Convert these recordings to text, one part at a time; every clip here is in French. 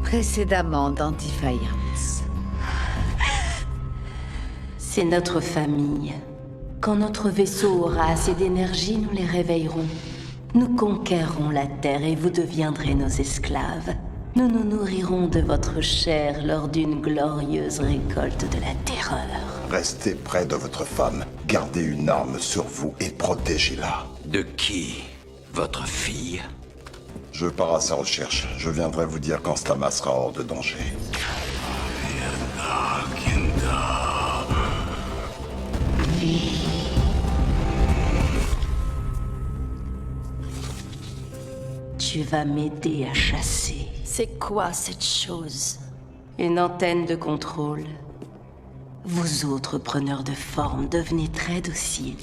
Précédemment dans Defiance. C'est notre famille. Quand notre vaisseau aura assez d'énergie, nous les réveillerons. Nous conquérerons la Terre et vous deviendrez nos esclaves. Nous nous nourrirons de votre chair lors d'une glorieuse récolte de la terreur. Restez près de votre femme. Gardez une arme sur vous et protégez-la. De qui? Votre fille? Je pars à sa recherche. Je viendrai vous dire quand Stama sera hors de danger. Tu vas m'aider à chasser. C'est quoi cette chose? Une antenne de contrôle. Vous autres preneurs de forme, devenez très dociles.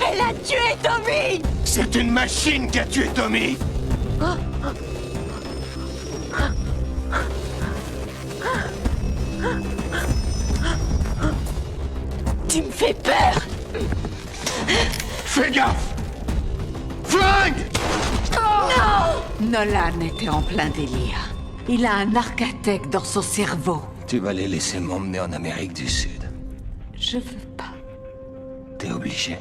Elle a tué Tommy! C'est une machine qui a tué Tommy! Tu me fais peur! Fais gaffe! Flingue! Nolan était en plein délire. Il a un arcatec dans son cerveau. Tu vas les laisser m'emmener en Amérique du Sud. Je veux pas. T'es obligé.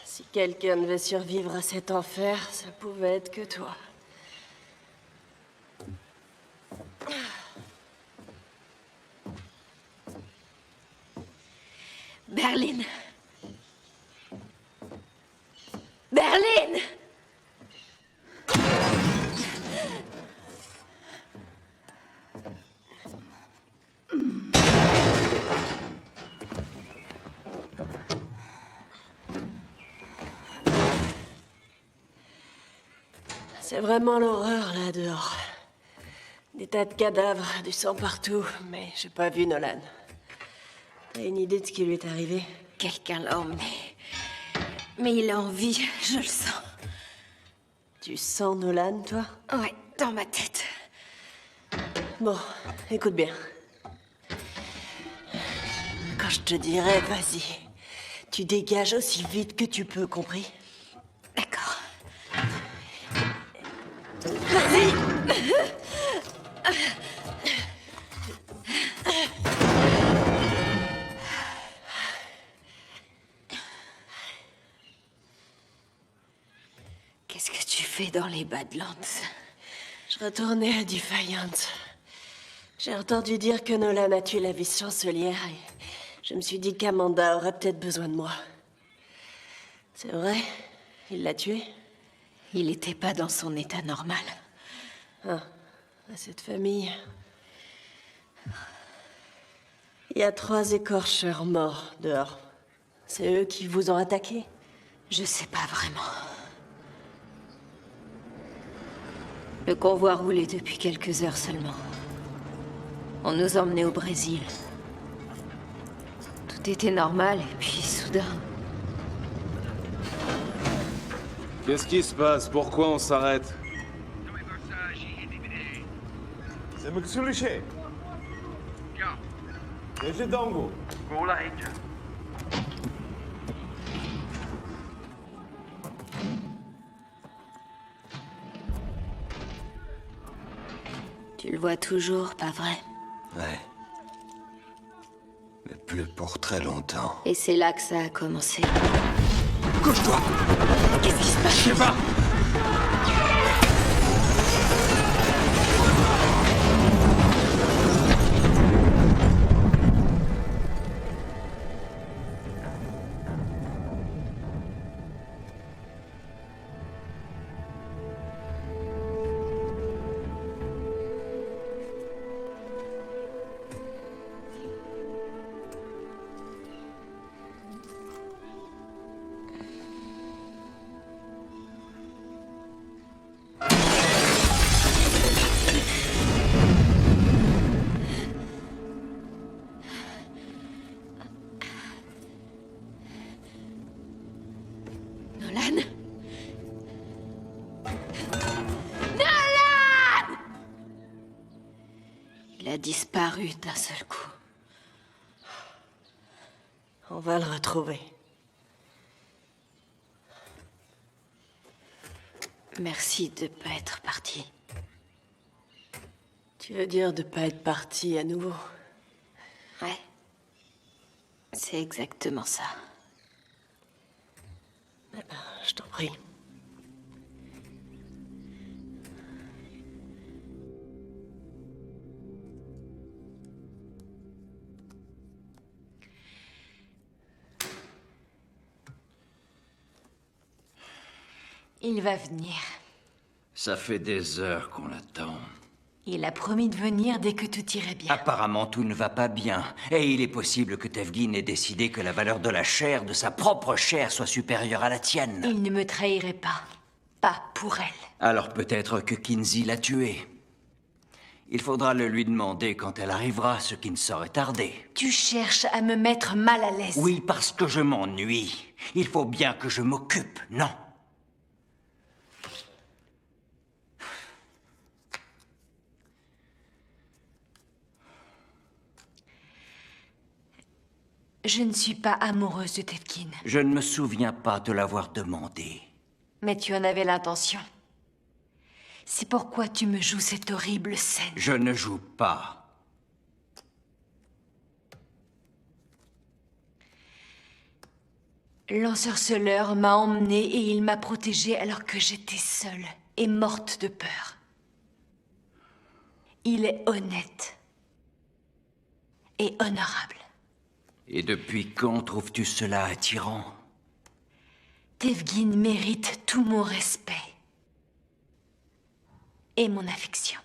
Si quelqu'un devait survivre à cet enfer, ça pouvait être que toi. Berlin! Berlin! C'est vraiment l'horreur, là, dehors. Des tas de cadavres, du sang partout, mais j'ai pas vu Nolan. T'as une idée de ce qui lui est arrivé? Quelqu'un l'a emmené. Mais il est en vie, je le sens. Tu sens Nolan, toi? Ouais, dans ma tête. Bon, écoute bien. Quand je te dirai, vas-y. Tu dégages aussi vite que tu peux, compris? D'accord. Vas-y! fais dans les Badlands? Je retournais à Defiant. J'ai entendu dire que Nolan a tué la vice-chancelière et je me suis dit qu'Amanda aurait peut-être besoin de moi. C'est vrai? Il l'a tuée? Il était pas dans son état normal. À cette famille. Il y a 3 écorcheurs morts dehors. C'est eux qui vous ont attaqué? Je sais pas vraiment. Le convoi roulait depuis quelques heures seulement. On nous emmenait au Brésil. Tout était normal et puis soudain... Qu'est-ce qui se passe? Pourquoi on s'arrête? Tu le vois toujours, pas vrai? Ouais. Mais plus pour très longtemps. Et c'est là que ça a commencé. Couche-toi! Qu'est-ce qui se passe? Je sais pas! Nolan? Il a disparu d'un seul coup. On va le retrouver. Merci de pas être parti. Tu veux dire de pas être parti à nouveau? Ouais. C'est exactement ça. Eh ben, je t'en prie. Il va venir. Ça fait des heures qu'on l'attend. Il a promis de venir dès que tout irait bien. Apparemment, tout ne va pas bien. Et il est possible que Tevgin ait décidé que la valeur de la chair, de sa propre chair, soit supérieure à la tienne. Il ne me trahirait pas. Pas pour elle. Alors peut-être que Kinsey l'a tué. Il faudra le lui demander quand elle arrivera, ce qui ne saurait tarder. Tu cherches à me mettre mal à l'aise. Oui, parce que je m'ennuie. Il faut bien que je m'occupe, non? Je ne suis pas amoureuse de Tevkin. Je ne me souviens pas te l'avoir demandé. Mais tu en avais l'intention. C'est pourquoi tu me joues cette horrible scène. Je ne joue pas. L'ensorceleur m'a emmenée et il m'a protégée alors que j'étais seule et morte de peur. Il est honnête et honorable. Et depuis quand trouves-tu cela attirant? Tevgin mérite tout mon respect et mon affection.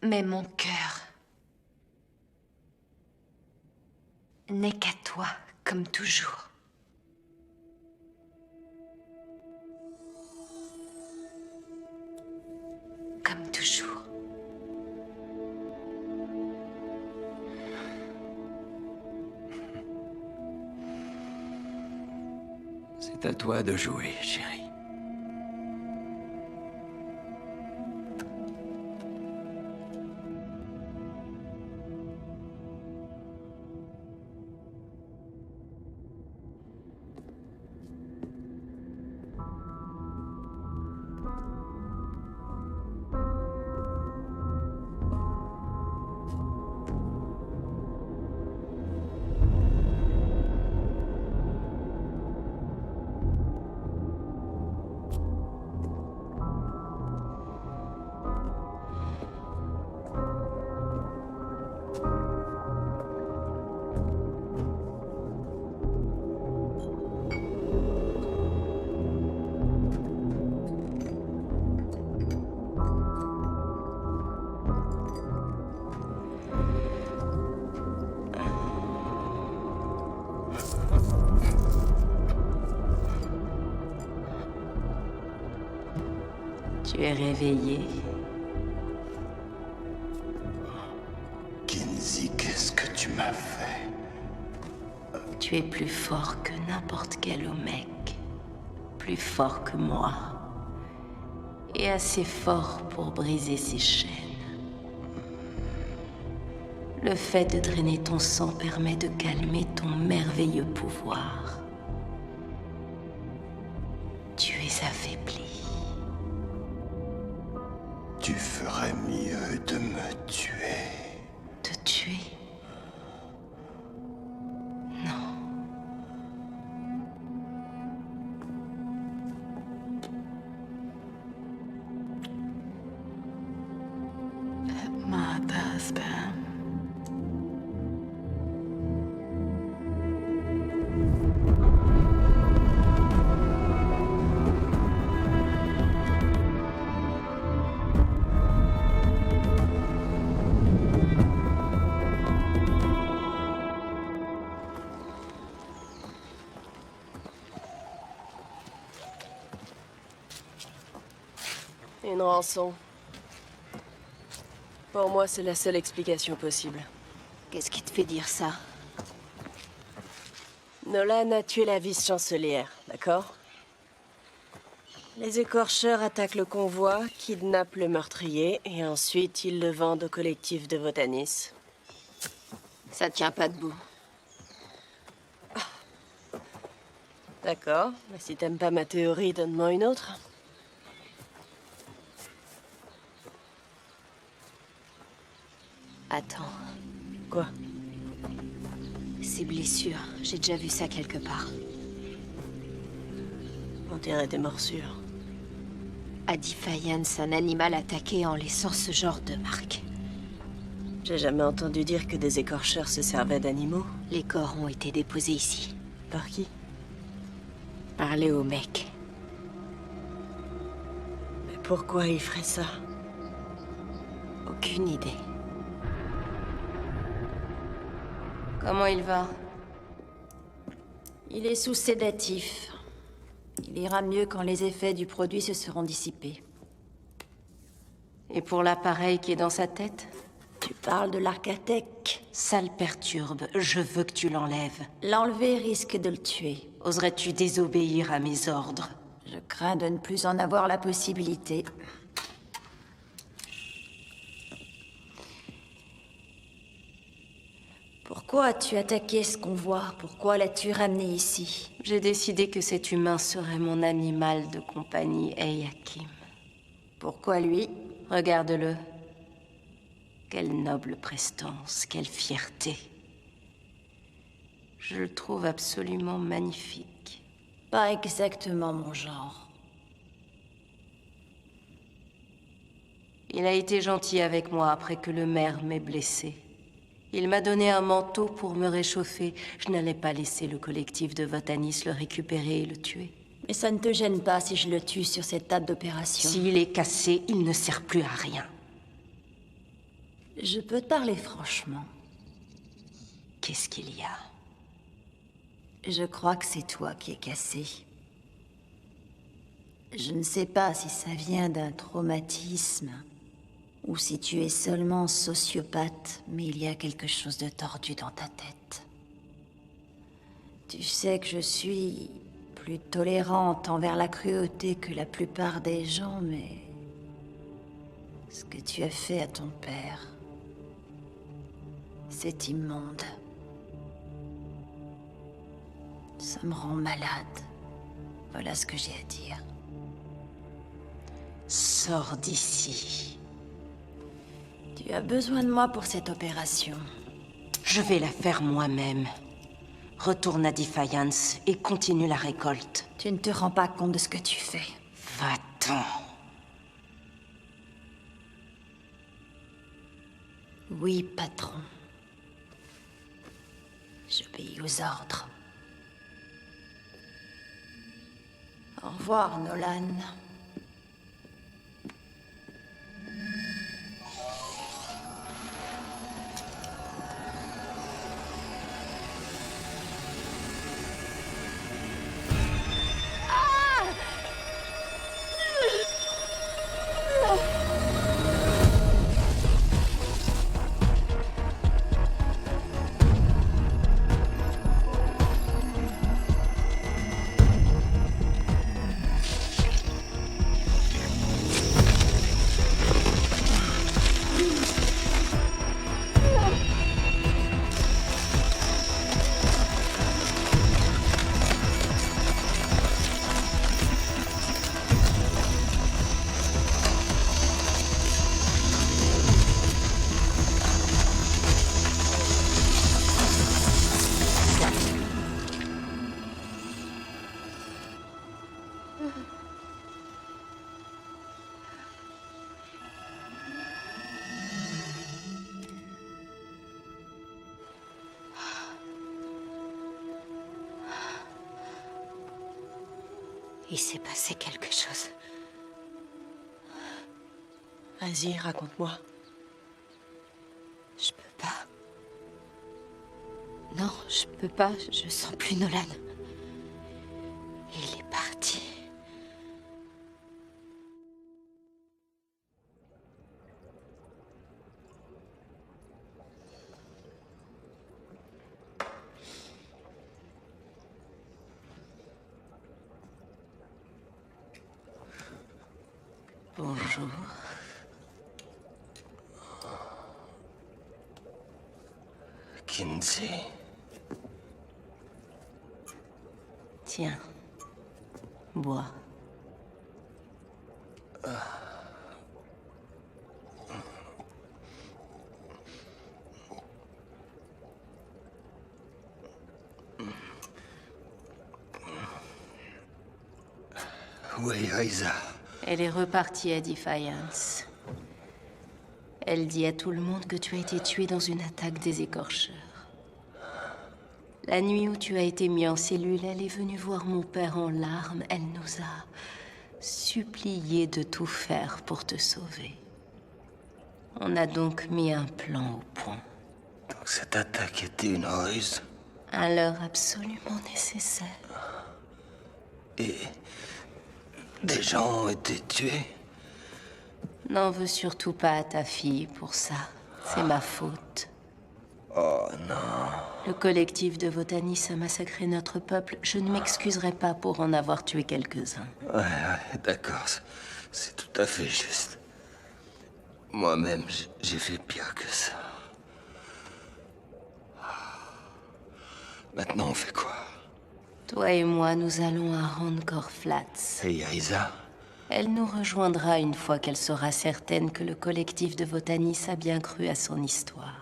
Mais mon cœur n'est qu'à toi, comme toujours. Comme toujours. C'est à toi de jouer, chérie. Tu es réveillé. Kinzie, qu'est-ce que tu m'as fait? Tu es plus fort que n'importe quel Omek. Plus fort que moi. Et assez fort pour briser ces chaînes. Le fait de drainer ton sang permet de calmer ton merveilleux pouvoir. Tu es affaibli. Tu ferais mieux de me tuer. Te tuer? Non. Mother's been. Une rançon. Pour moi, c'est la seule explication possible. Qu'est-ce qui te fait dire ça? Nolan a tué la vice-chancelière, d'accord? Les écorcheurs attaquent le convoi, kidnappent le meurtrier, et ensuite ils le vendent au collectif de Votanis. Ça tient pas debout. D'accord, mais si t'aimes pas ma théorie, donne-moi une autre. Attends, Quoi? ces blessures, j'ai déjà vu ça quelque part. On dirait des morsures. À Defiance, un animal attaqué en laissant ce genre de marque. J'ai jamais entendu dire que des écorcheurs se servaient d'animaux. Les corps ont été déposés ici, Par qui? par les Omek. Mais pourquoi ils feraient ça? Aucune idée. Comment il va? Il est sous sédatif. Il ira mieux quand les effets du produit se seront dissipés. Et pour l'appareil qui est dans sa tête? Tu parles de l'Arcatech. Ça le perturbe. Je veux que tu l'enlèves. L'enlever risque de le tuer. Oserais-tu désobéir à mes ordres? Je crains de ne plus en avoir la possibilité. Pourquoi as-tu attaqué ce convoi? Pourquoi l'as-tu ramené ici? J'ai décidé que cet humain serait mon animal de compagnie, Hakim. Pourquoi lui? Regarde-le. Quelle noble prestance, quelle fierté. Je le trouve absolument magnifique. Pas exactement mon genre. Il a été gentil avec moi après que le maire m'ait blessé. Il m'a donné un manteau pour me réchauffer. Je n'allais pas laisser le collectif de Votanis le récupérer et le tuer. Mais ça ne te gêne pas si je le tue sur cette table d'opération? S'il est cassé, il ne sert plus à rien. Je peux te parler franchement. Qu'est-ce qu'il y a? Je crois que c'est toi qui es cassé. Je ne sais pas si ça vient d'un traumatisme ou si tu es seulement sociopathe, mais il y a quelque chose de tordu dans ta tête. Tu sais que je suis plus tolérante envers la cruauté que la plupart des gens, mais ce que tu as fait à ton père, c'est immonde. Ça me rend malade. Voilà ce que j'ai à dire. Sors d'ici. Tu as besoin de moi pour cette opération. Je vais la faire moi-même. Retourne à Defiance et continue la récolte. Tu ne te rends pas compte de ce que tu fais. Va-t'en. Oui, patron. J'obéis aux ordres. Au revoir, Nolan. Il s'est passé quelque chose. Vas-y, raconte-moi. Je peux pas. Non, je peux pas. Je sens plus Nolan. Il est parti. Bonjour. Kinsey. Tiens. Bois. Où est Aiza? Elle est repartie à Defiance. Elle dit à tout le monde que tu as été tué dans une attaque des écorcheurs. La nuit où tu as été mis en cellule, elle est venue voir mon père en larmes. Elle nous a supplié de tout faire pour te sauver. On a donc mis un plan au point. Donc cette attaque était une ruse. À l'heure absolument nécessaire. Et des gens ont été tués. N'en veux surtout pas à ta fille pour ça. C'est ma faute. Oh non. Le collectif de Votanis a massacré notre peuple. Je ne m'excuserai pas pour en avoir tué quelques-uns. Ouais, d'accord. C'est tout à fait juste. Moi-même, j'ai fait pire que ça. Maintenant, on fait quoi? Toi et moi, nous allons à Rancor Flats. Et Aiza? Elle nous rejoindra une fois qu'elle sera certaine que le collectif de Votanis a bien cru à son histoire.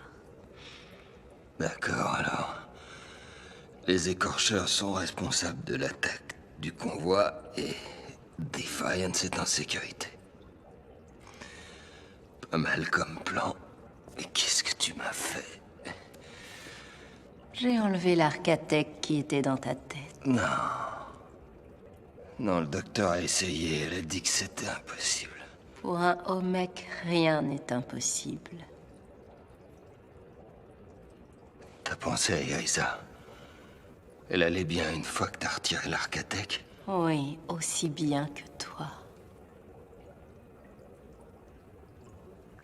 D'accord, alors. Les écorcheurs sont responsables de l'attaque du convoi et Defiance est en sécurité. Pas mal comme plan. Mais qu'est-ce que tu m'as fait? J'ai enlevé l'arcatech qui était dans ta tête. Non. Non, le docteur a essayé. Elle a dit que c'était impossible. Pour un Omek, rien n'est impossible. T'as pensé à Aiza? Elle allait bien une fois que t'as retiré l'arcatech? Oui, aussi bien que toi.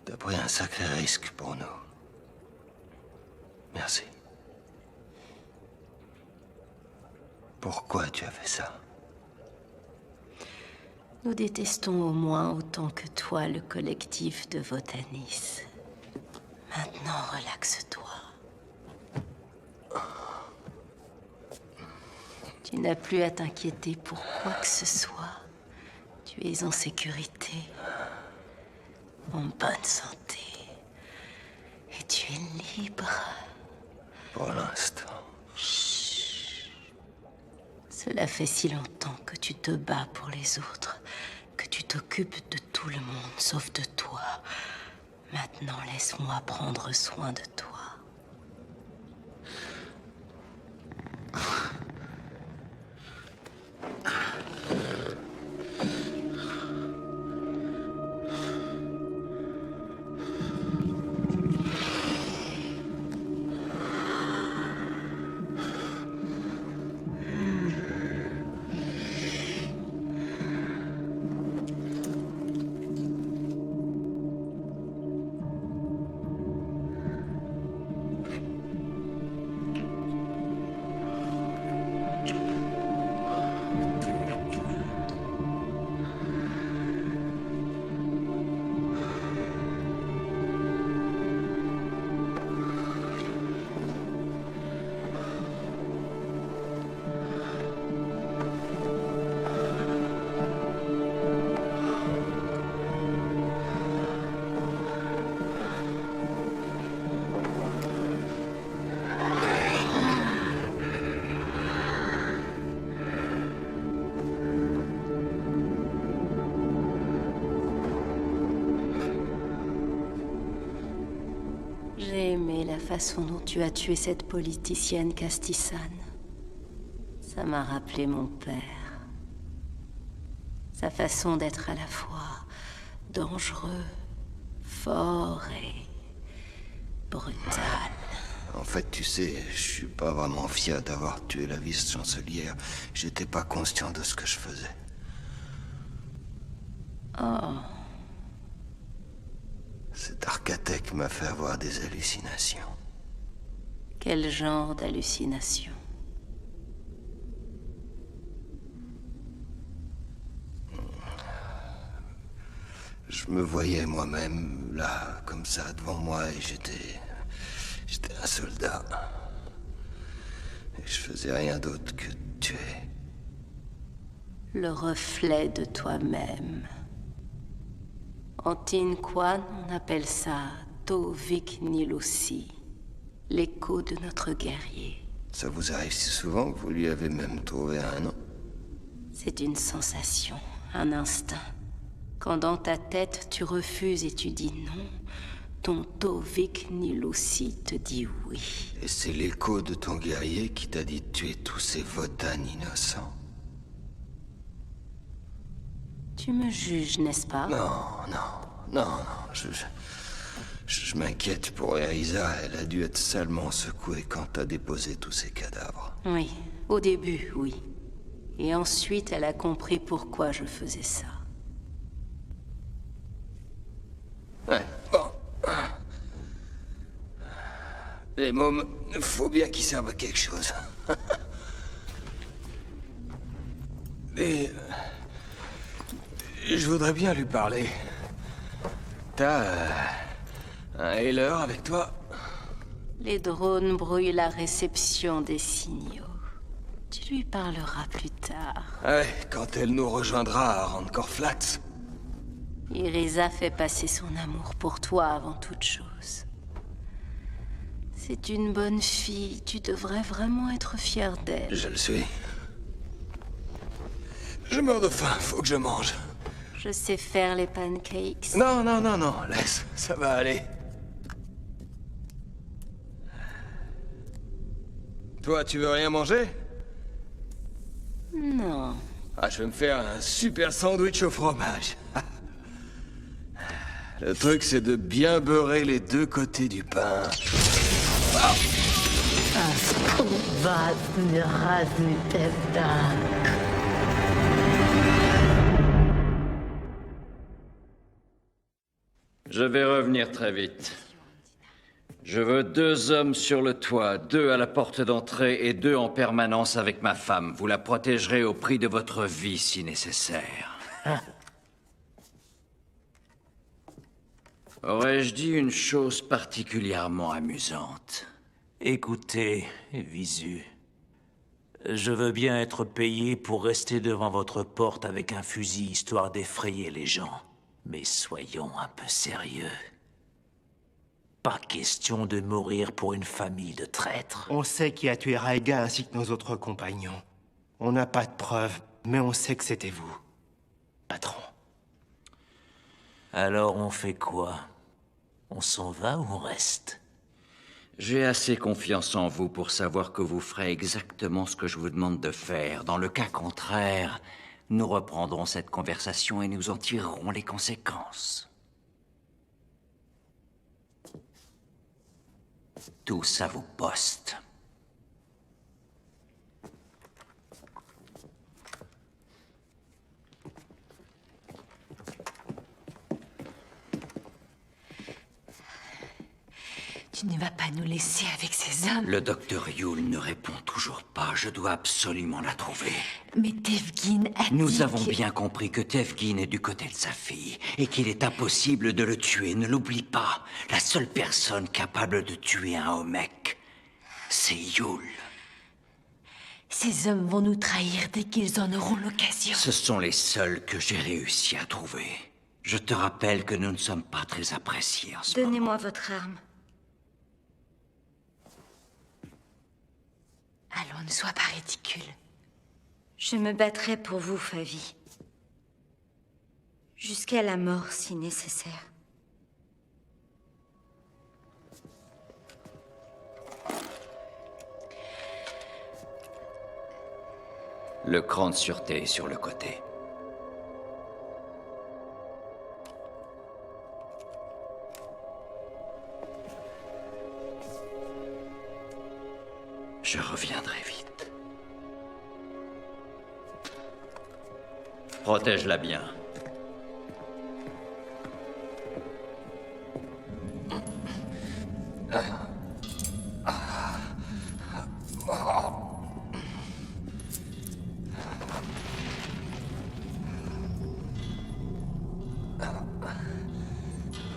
T'as pris un sacré risque pour nous. Merci. Pourquoi tu as fait ça? Nous détestons au moins autant que toi le collectif de Votanis. Maintenant, relaxe-toi. Tu n'as plus à t'inquiéter pour quoi que ce soit. Tu es en sécurité, en bonne santé, et tu es libre. Pour l'instant. Cela fait si longtemps que tu te bats pour les autres, que tu t'occupes de tout le monde sauf de toi. Maintenant, laisse-moi prendre soin de toi. J'ai aimé la façon dont tu as tué cette politicienne Castisane. Ça m'a rappelé mon père. Sa façon d'être à la fois dangereux, fort et brutal. En fait, tu sais, je suis pas vraiment fier d'avoir tué la vice-chancelière. J'étais pas conscient de ce que je faisais. Oh, Cet Arcatec m'a fait avoir des hallucinations. quel genre d'hallucination? Je me voyais moi-même, là, comme ça, devant moi, et j'étais un soldat. Et je faisais rien d'autre que de tuer. Le reflet de toi-même. En Tin Quan, on appelle ça Tovik Nilusi, l'écho de notre guerrier. Ça vous arrive si souvent que vous lui avez même trouvé un nom? C'est une sensation, un instinct. Quand dans ta tête tu refuses et tu dis non, ton Tovik Nilusi te dit oui. Et c'est l'écho de ton guerrier qui t'a dit de tuer tous ces Votann innocents? Tu me juges, n'est-ce pas? Non, je m'inquiète pour Erisa. Elle a dû être salement secouée quand t'as déposé tous ces cadavres. Oui, au début, oui. Et ensuite, elle a compris pourquoi je faisais ça. Ouais, bon. Les mômes, faut bien qu'ils servent à quelque chose. Et... je voudrais bien lui parler. T'as un Heller avec toi? Les drones brouillent la réception des signaux. Tu lui parleras plus tard. Ouais, quand elle nous rejoindra à Rancor Flats. Irisa fait passer son amour pour toi avant toute chose. C'est une bonne fille. Tu devrais vraiment être fier d'elle. Je le suis. Je meurs de faim, faut que je mange. Je sais faire les pancakes. Non, laisse, ça va aller. Toi, tu veux rien manger? Non. Ah, je vais me faire un super sandwich au fromage. Le truc, c'est de bien beurrer les deux côtés du pain. Je vais revenir très vite. Je veux 2 hommes sur le toit, 2 à la porte d'entrée et 2 en permanence avec ma femme. Vous la protégerez au prix de votre vie si nécessaire. Aurais-je dit une chose particulièrement amusante? Écoutez, Visu. Je veux bien être payé pour rester devant votre porte avec un fusil histoire d'effrayer les gens. Mais soyons un peu sérieux. Pas question de mourir pour une famille de traîtres. On sait qui a tué Raiga ainsi que nos autres compagnons. On n'a pas de preuves, mais on sait que c'était vous, patron. Alors on fait quoi? On s'en va ou on reste? J'ai assez confiance en vous pour savoir que vous ferez exactement ce que je vous demande de faire. Dans le cas contraire, nous reprendrons cette conversation et nous en tirerons les conséquences. Tous à vos postes. Tu ne vas pas nous laisser avec ces hommes. Le docteur Yule ne répond toujours pas. Je dois absolument la trouver. Mais Tevgin a Nous dit avons que- bien compris que Tevgin est du côté de sa fille et qu'il est impossible de le tuer. Ne l'oublie pas. La seule personne capable de tuer un Omek, c'est Yule. Ces hommes vont nous trahir dès qu'ils en auront l'occasion. Ce sont les seuls que j'ai réussi à trouver. Je te rappelle que nous ne sommes pas très appréciés en ce moment. Donnez-moi votre arme. Allons, ne sois pas ridicule. Je me battrai pour vous, Favi. Jusqu'à la mort, si nécessaire. Le cran de sûreté est sur le côté. Je reviendrai vite. Protège-la bien.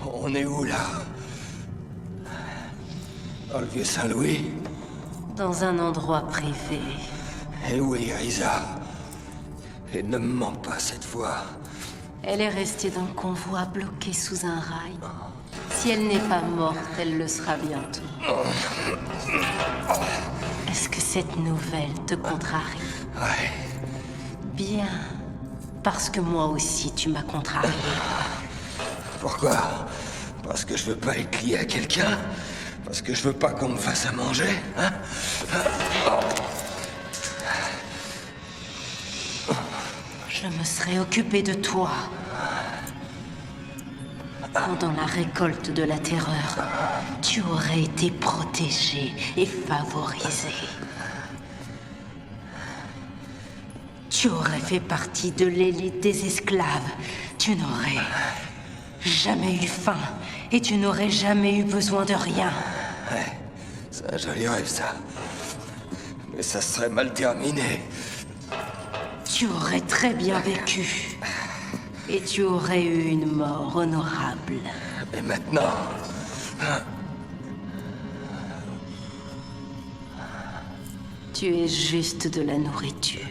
On est où, là? Dans le vieux Saint-Louis? Dans un endroit privé. Et où est Irisa? Et ne me mens pas cette fois. Elle est restée dans le convoi, bloquée sous un rail. Si elle n'est pas morte, elle le sera bientôt. Est-ce que cette nouvelle te contrarie? Ouais. Bien. Parce que moi aussi, tu m'as contrarié. Pourquoi? Parce que je veux pas être lié à quelqu'un? Parce que je veux pas qu'on me fasse à manger, hein? Je me serais occupé de toi. Pendant la récolte de la terreur, tu aurais été protégé et favorisé. Tu aurais fait partie de l'élite des esclaves. Tu n'aurais jamais eu faim et tu n'aurais jamais eu besoin de rien. Ouais, c'est un joli rêve, ça. Mais ça serait mal terminé. Tu aurais très bien vécu. Et tu aurais eu une mort honorable. Et maintenant... Tu es juste de la nourriture.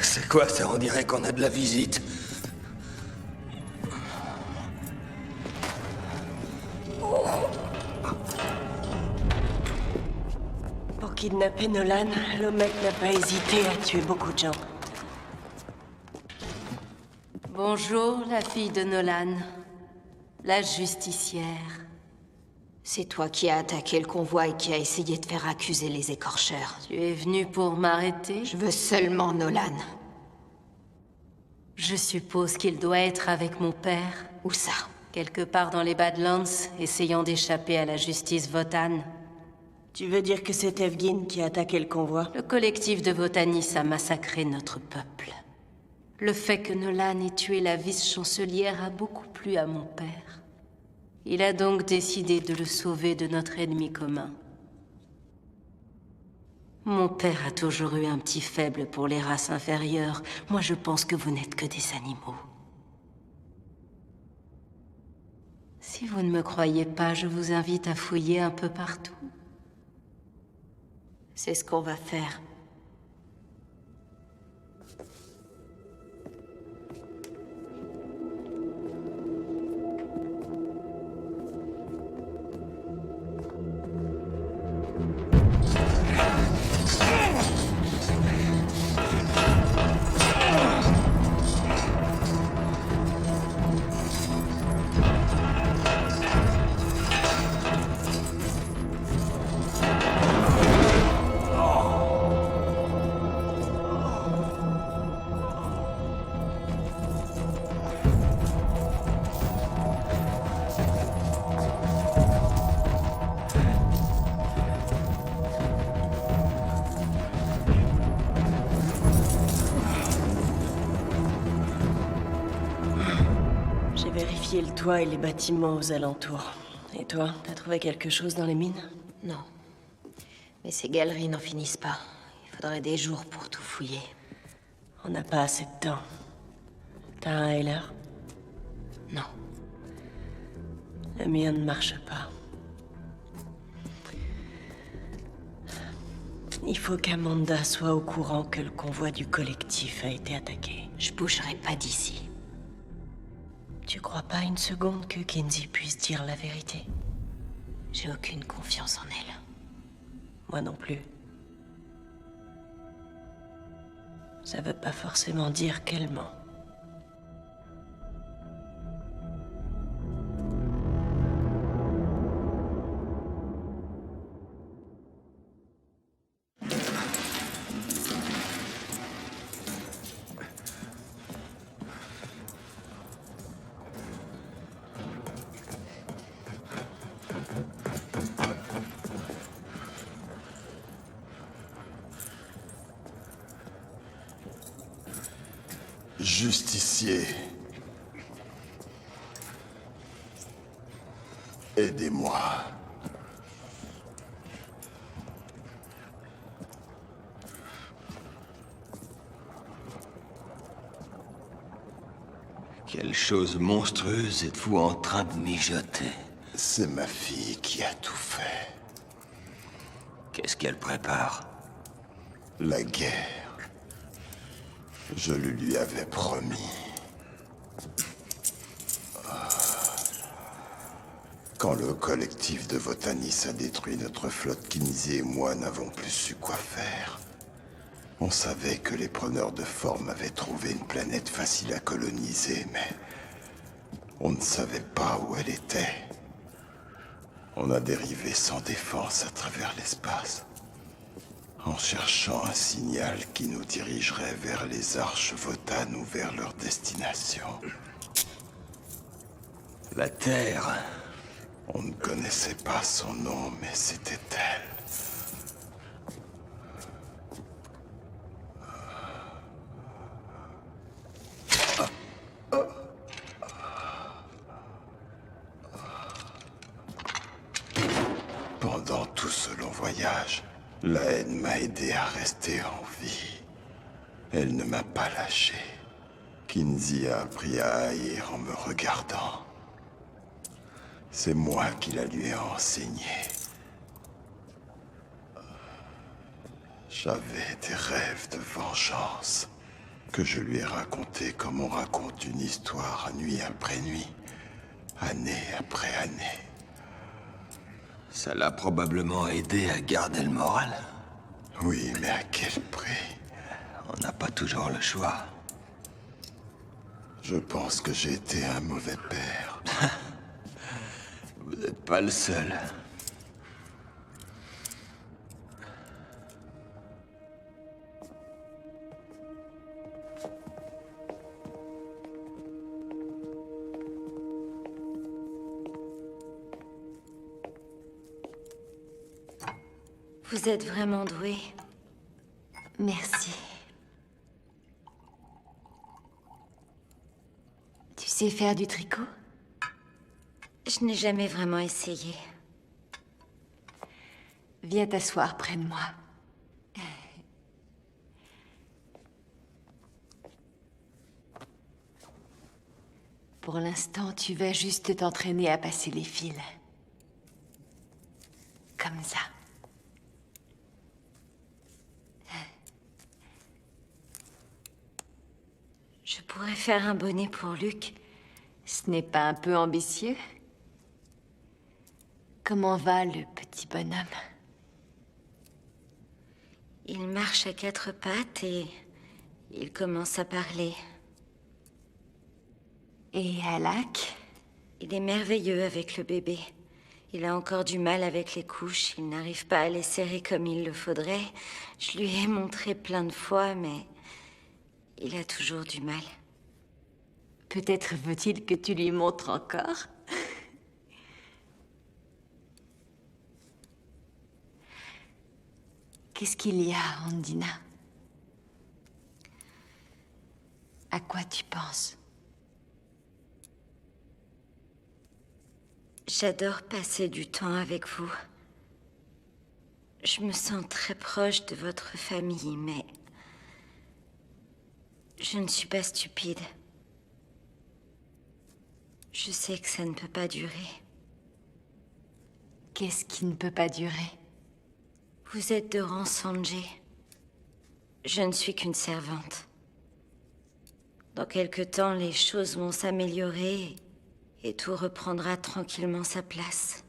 C'est quoi ça? On dirait qu'on a de la visite. Pour kidnapper Nolan, l'Omec n'a pas hésité à tuer beaucoup de gens. Bonjour, la fille de Nolan. La justicière. C'est toi qui as attaqué le convoi et qui a essayé de faire accuser les écorcheurs. Tu es venu pour m'arrêter? Je veux seulement Nolan. Je suppose qu'il doit être avec mon père. Où ça? Quelque part dans les Badlands, essayant d'échapper à la justice Votan. Tu veux dire que c'est Evgin qui a attaqué le convoi? Le collectif de Votanis a massacré notre peuple. Le fait que Nolan ait tué la vice-chancelière a beaucoup plu à mon père. Il a donc décidé de le sauver de notre ennemi commun. Mon père a toujours eu un petit faible pour les races inférieures. Moi, je pense que vous n'êtes que des animaux. Si vous ne me croyez pas, je vous invite à fouiller un peu partout. C'est ce qu'on va faire. Vérifier le toit et les bâtiments aux alentours. Et toi, t'as trouvé quelque chose dans les mines? Non. Mais ces galeries n'en finissent pas. Il faudrait des jours pour tout fouiller. On n'a pas assez de temps. T'as un Heiler? Non. Le mien ne marche pas. Il faut qu'Amanda soit au courant que le convoi du collectif a été attaqué. Je bougerai pas d'ici. Tu crois pas une seconde que Kinsey puisse dire la vérité? J'ai aucune confiance en elle. Moi non plus. Ça veut pas forcément dire qu'elle ment. Justicier. Aidez-moi. Quelle chose monstrueuse êtes-vous en train de mijoter? C'est ma fille qui a tout fait. Qu'est-ce qu'elle prépare? La guerre. Je le lui avais promis. Quand le collectif de Votanis a détruit notre flotte, Kinzie et moi n'avons plus su quoi faire. On savait que les preneurs de forme avaient trouvé une planète facile à coloniser, mais on ne savait pas où elle était. On a dérivé sans défense à travers l'espace, en cherchant un signal qui nous dirigerait vers les arches Votan ou vers leur destination. La Terre. On ne connaissait pas son nom, mais c'était elle. Pendant tout ce long voyage, la haine m'a aidé à rester en vie. Elle ne m'a pas lâché. Kinzie a appris à haïr en me regardant. C'est moi qui la lui ai enseigné. J'avais des rêves de vengeance que je lui ai racontés comme on raconte une histoire nuit après nuit, année après année. Ça l'a probablement aidé à garder le moral. Oui, mais à quel prix? On n'a pas toujours le choix. Je pense que j'ai été un mauvais père. Vous n'êtes pas le seul. Vous êtes vraiment doué. Merci. Tu sais faire du tricot? Je n'ai jamais vraiment essayé. Viens t'asseoir près de moi. Pour l'instant, tu vas juste t'entraîner à passer les fils. Comme ça. Je pourrais faire un bonnet pour Luc. Ce n'est pas un peu ambitieux? Comment va le petit bonhomme? Il marche à 4 pattes et il commence à parler. Et Alak? Il est merveilleux avec le bébé. Il a encore du mal avec les couches. Il n'arrive pas à les serrer comme il le faudrait. Je lui ai montré plein de fois, mais il a toujours du mal. Peut-être veut-il que tu lui montres encore? Qu'est-ce qu'il y a, Andina? À quoi tu penses? J'adore passer du temps avec vous. Je me sens très proche de votre famille, mais je ne suis pas stupide. Je sais que ça ne peut pas durer. Qu'est-ce qui ne peut pas durer? Vous êtes de rang Sanjay. Je ne suis qu'une servante. Dans quelque temps, les choses vont s'améliorer et tout reprendra tranquillement sa place.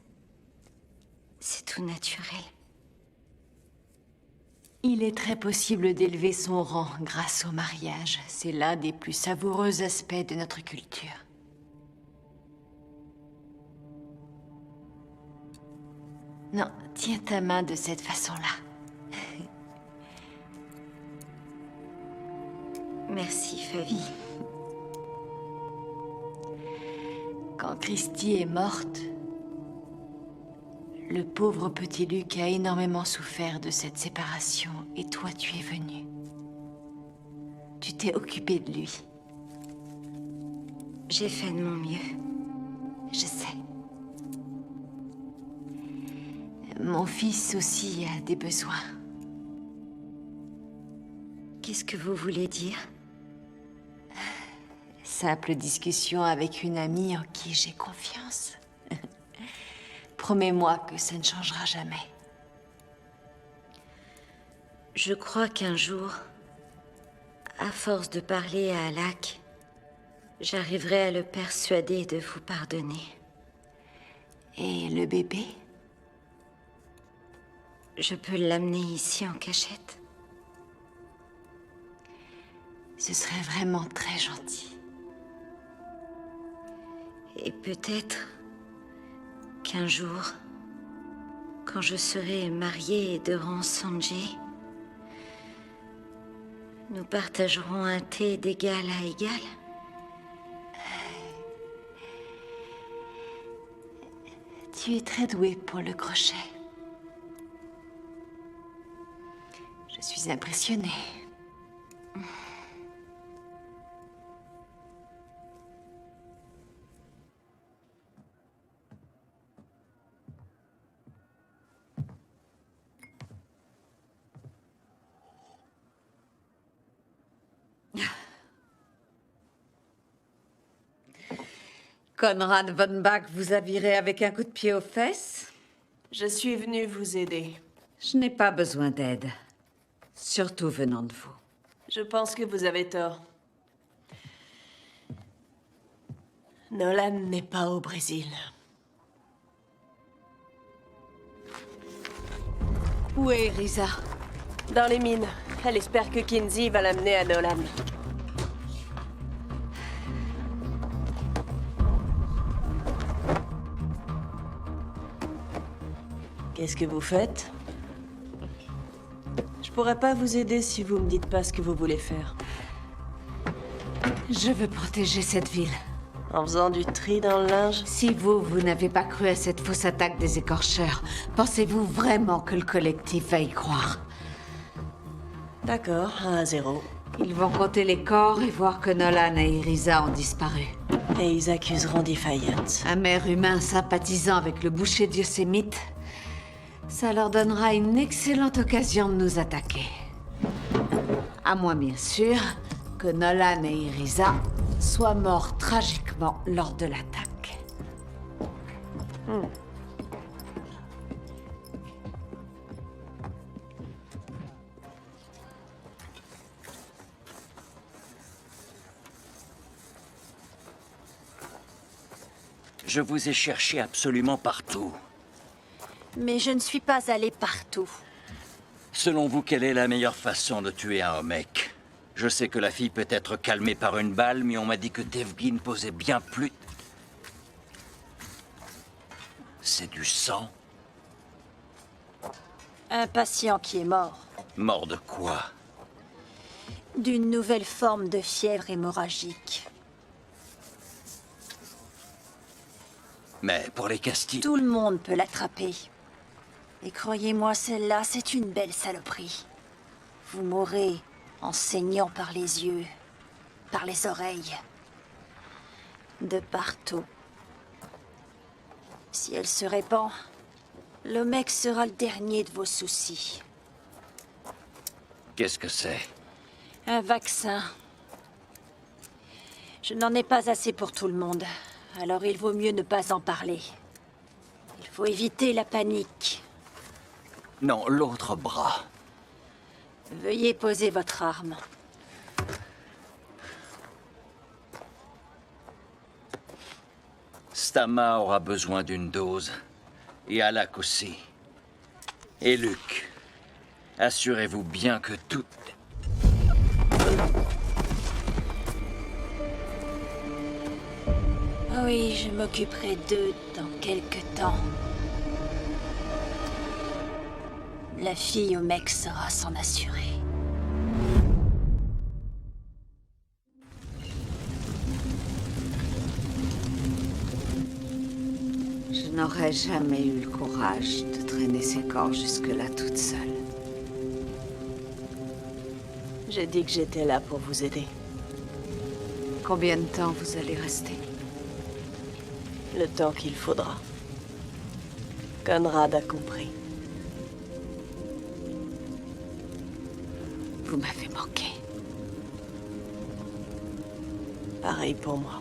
C'est tout naturel. Il est très possible d'élever son rang grâce au mariage. C'est l'un des plus savoureux aspects de notre culture. Non, tiens ta main de cette façon-là. Merci, Favi. Quand Christy est morte, le pauvre petit Luc a énormément souffert de cette séparation, et toi tu es venu. Tu t'es occupé de lui. J'ai fait de mon mieux. Je sais. Mon fils aussi a des besoins. Qu'est-ce que vous voulez dire? Simple discussion avec une amie en qui j'ai confiance. Promets-moi que ça ne changera jamais. Je crois qu'un jour, à force de parler à Alak, j'arriverai à le persuader de vous pardonner. Et le bébé? Je peux l'amener ici en cachette. Ce serait vraiment très gentil. Et peut-être qu'un jour, quand je serai mariée devant Sanjay, nous partagerons un thé d'égal à égal. Tu es très doué pour le crochet. Je suis impressionnée. Conrad von Bach vous a viré avec un coup de pied aux fesses? Je suis venue vous aider. Je n'ai pas besoin d'aide. Surtout venant de vous. Je pense que vous avez tort. Nolan n'est pas au Brésil. Où est Risa? Dans les mines. Elle espère que Kinsey va l'amener à Nolan. Qu'est-ce que vous faites? Je pourrais pas vous aider si vous me dites pas ce que vous voulez faire. Je veux protéger cette ville. En faisant du tri dans le linge? Si vous n'avez pas cru à cette fausse attaque des écorcheurs, pensez-vous vraiment que le collectif va y croire? D'accord, 1-0. Ils vont compter les corps et voir que Nolan et Risa ont disparu. Et ils accuseront Defiant. Un maire humain sympathisant avec le boucher dieusémite, ça leur donnera une excellente occasion de nous attaquer. À moins, bien sûr, que Nolan et Irisa soient morts tragiquement lors de l'attaque. Je vous ai cherché absolument partout. Mais je ne suis pas allée partout. Selon vous, quelle est la meilleure façon de tuer un Omek? Je sais que la fille peut être calmée par une balle, mais on m'a dit que Devgin posait bien plus... C'est du sang? Un patient qui est mort. Mort de quoi? D'une nouvelle forme de fièvre hémorragique. Mais pour les Castils... Tout le monde peut l'attraper. Et croyez-moi, celle-là, c'est une belle saloperie. Vous mourrez en saignant par les yeux, par les oreilles, de partout. Si elle se répand, l'Omek sera le dernier de vos soucis. Qu'est-ce que c'est? Un vaccin. Je n'en ai pas assez pour tout le monde, alors il vaut mieux ne pas en parler. Il faut éviter la panique. Non, l'autre bras. Veuillez poser votre arme. Stama aura besoin d'une dose. Et Alak aussi. Et Luc. Assurez-vous bien que tout... Oui, je m'occuperai d'eux dans quelque temps. La fille au mec saura s'en assurer. Je n'aurais jamais eu le courage de traîner ces corps jusque-là toute seule. J'ai dit que j'étais là pour vous aider. Combien de temps vous allez rester? Le temps qu'il faudra. Conrad a compris. Vous m'avez manqué. Pareil pour moi.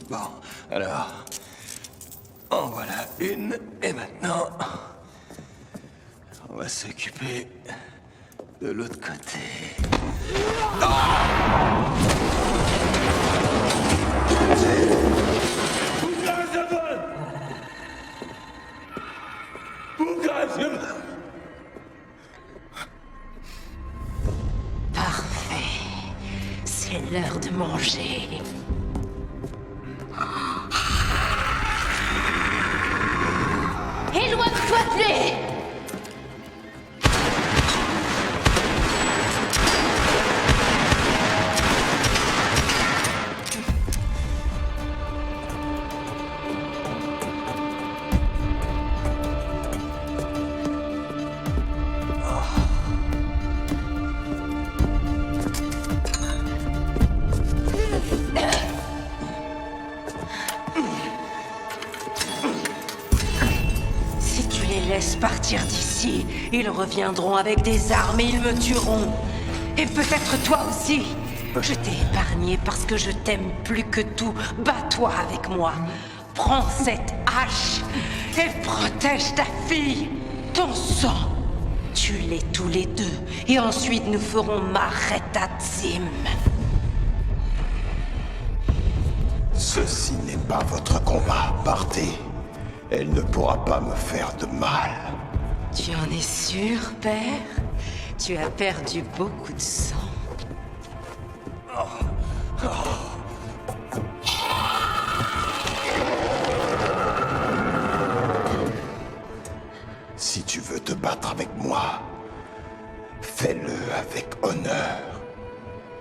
Bon, alors... En voilà une, et maintenant... On va s'occuper de l'autre côté. Parfait. C'est l'heure de manger. Éloigne-toi de lui! Laisse partir d'ici. Ils reviendront avec des armes et ils me tueront. Et peut-être toi aussi. Je t'ai épargné parce que je t'aime plus que tout. Bats-toi avec moi. Prends cette hache et protège ta fille. Ton sang. Tue-les tous les deux. Et ensuite nous ferons Marretatzim. Ceci n'est pas votre combat. Partez. Elle ne pourra pas me faire de mal. Tu en es sûr, père? Tu as perdu beaucoup de sang. Si tu veux te battre avec moi, fais-le avec honneur,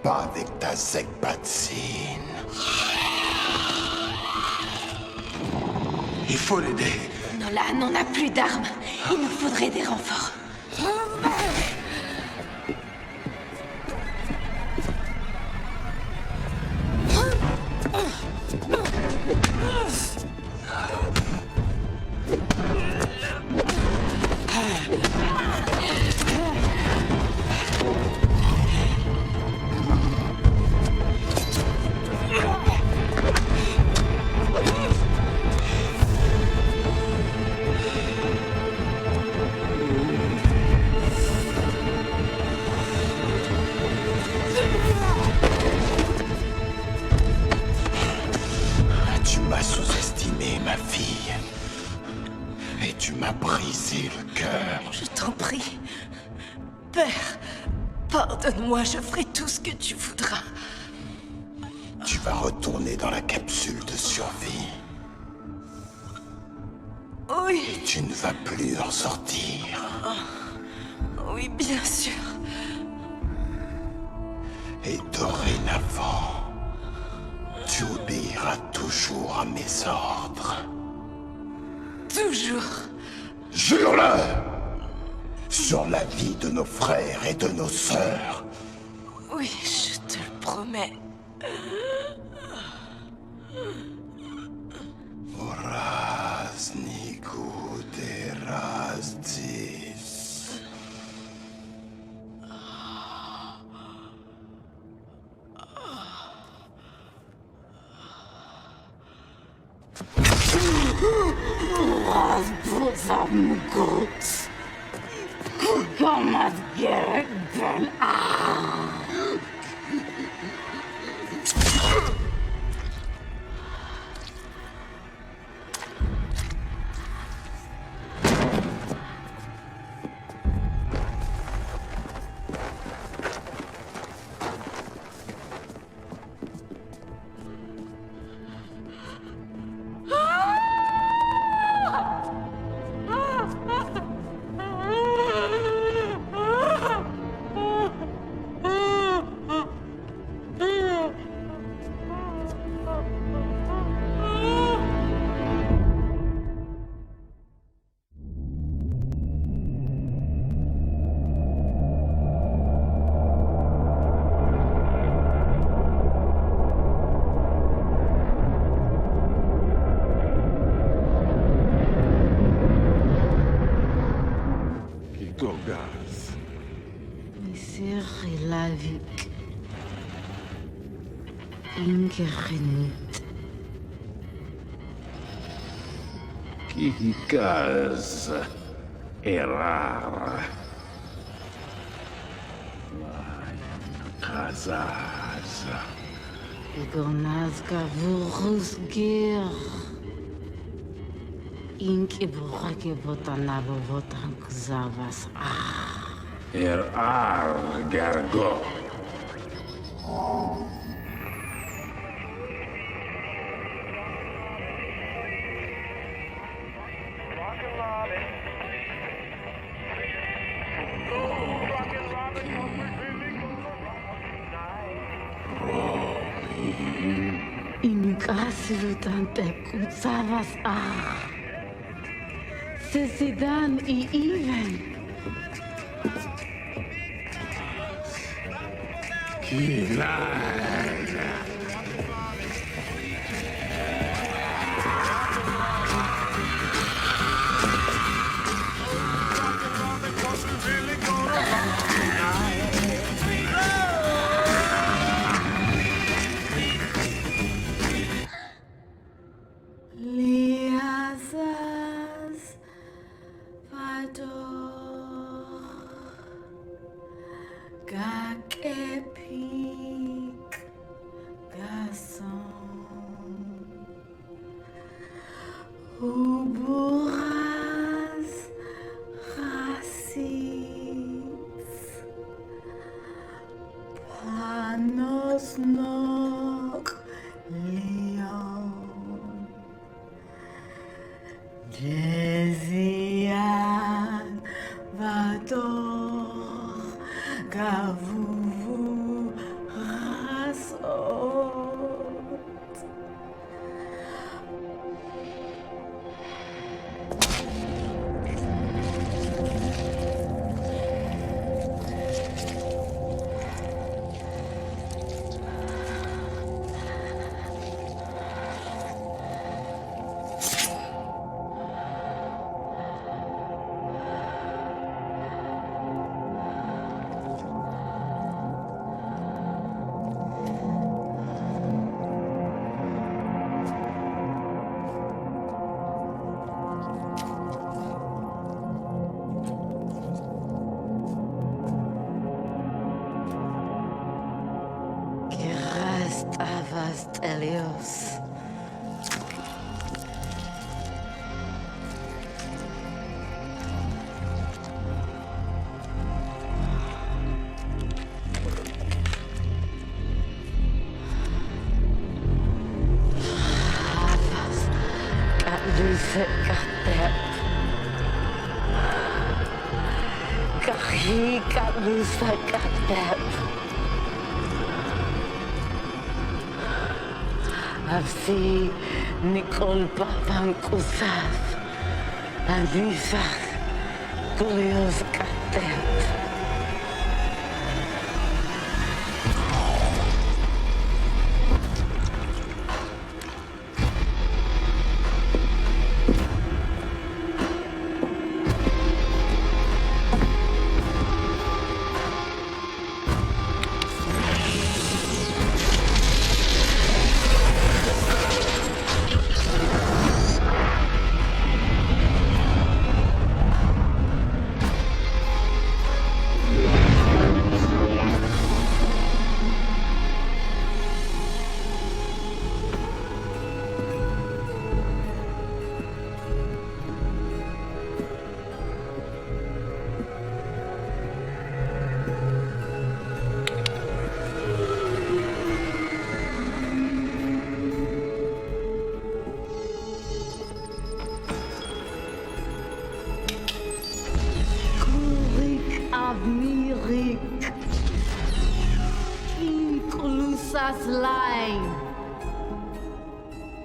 pas avec ta Zekbatzin. Il faut l'aider. Nolan, on n'a plus d'armes. Il nous faudrait des renforts. Tu m'as sous-estimé, ma fille. Et tu m'as brisé le cœur. Je t'en prie. Père, pardonne-moi, je ferai tout ce que tu voudras. Tu vas retourner dans la capsule de survie. Oui. Et tu ne vas plus en sortir. Oui, bien sûr. Et dorénavant, tu obéiras toujours à mes ordres. Toujours. Jure-le! Sur la vie de nos frères et de nos sœurs. Oui, je te le promets. Raznigu-de-Razdis. Lavik. Ingerenit. Kihikaz. Erar. Kazaz. Igonazka vurusgir. Inki burake votanabo votan kzavas. Erar gargo. Inkasilutan kutsavas. Sesidan I even. Liazas vador gakepik gason uburas rasis panos nok leon Desian vador gavuvu rasot. Avast Elios. Avast Katluset Katep. Kahi Katluset Katep. Avsi Nikol Papan Kusaf. Anisach Kulios Katep.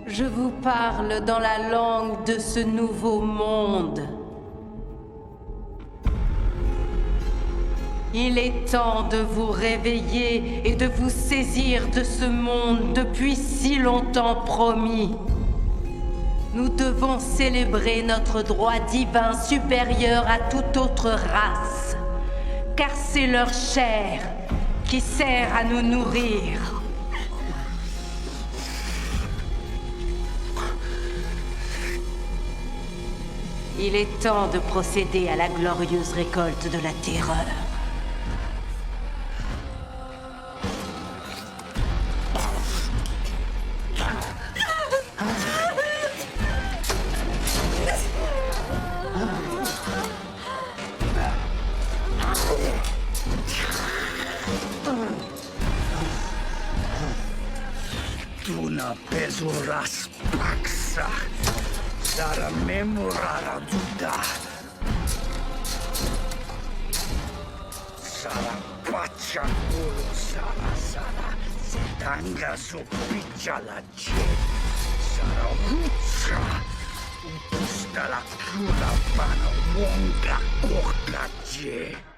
Je vous parle dans la langue de ce nouveau monde. Il est temps de vous réveiller et de vous saisir de ce monde depuis si longtemps promis. Nous devons célébrer notre droit divin supérieur à toute autre race, car c'est leur chair qui sert à nous nourrir. Il est temps de procéder à la glorieuse récolte de la terreur. Tuna pezuras paksa, sara memorara duda. Sara pacha ulu sara, setanga su pichala che. Sara hutsa, utus dalla cruda pana wonga koka che.